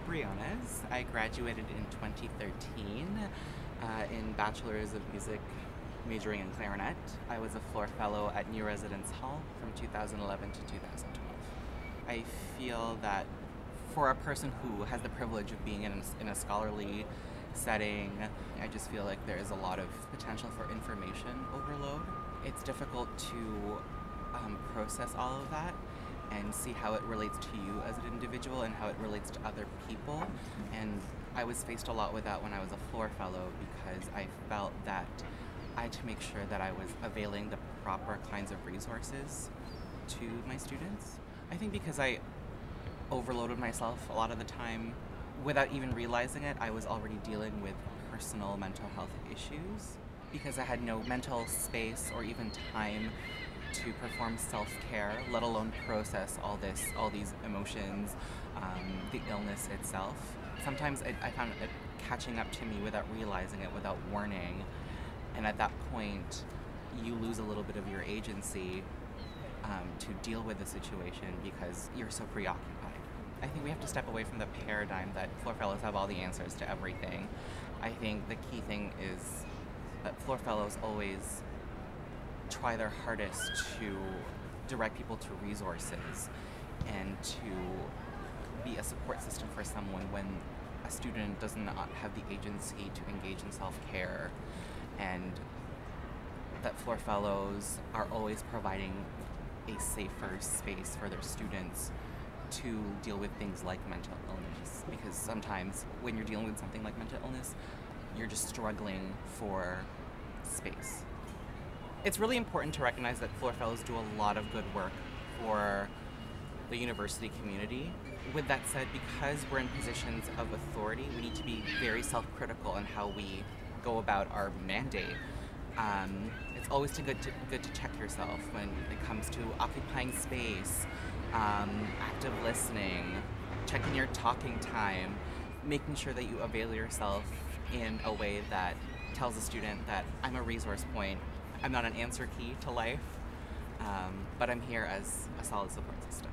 Brianna's. I graduated in 2013 in Bachelor's of Music, majoring in clarinet. I was a floor fellow at New Residence Hall from 2011 to 2012. I feel that for a person who has the privilege of being in a scholarly setting, I just feel like there is a lot of potential for information overload. It's difficult to process all of that and see how it relates to you as an individual and how it relates to other people. And I was faced a lot with that when I was a floor fellow, because I felt that I had to make sure that I was availing the proper kinds of resources to my students. I think because I overloaded myself a lot of the time, without even realizing it, I was already dealing with personal mental health issues because I had no mental space or even time to perform self-care, let alone process all these emotions, the illness itself. Sometimes I found it catching up to me without realizing it, without warning, and at that point you lose a little bit of your agency to deal with the situation because you're so preoccupied. I think we have to step away from the paradigm that floor fellows have all the answers to everything. I think the key thing is that floor fellows always try their hardest to direct people to resources and to be a support system for someone when a student does not have the agency to engage in self-care, and that floor fellows are always providing a safer space for their students to deal with things like mental illness, because sometimes when you're dealing with something like mental illness, you're just struggling for space. It's really important to recognize that floor fellows do a lot of good work for the university community. With that said, because we're in positions of authority, we need to be very self-critical in how we go about our mandate. It's always good to check yourself when it comes to occupying space, active listening, checking your talking time, making sure that you avail yourself in a way that tells the student that I'm a resource point. I'm not an answer key to life, but I'm here as a solid support system.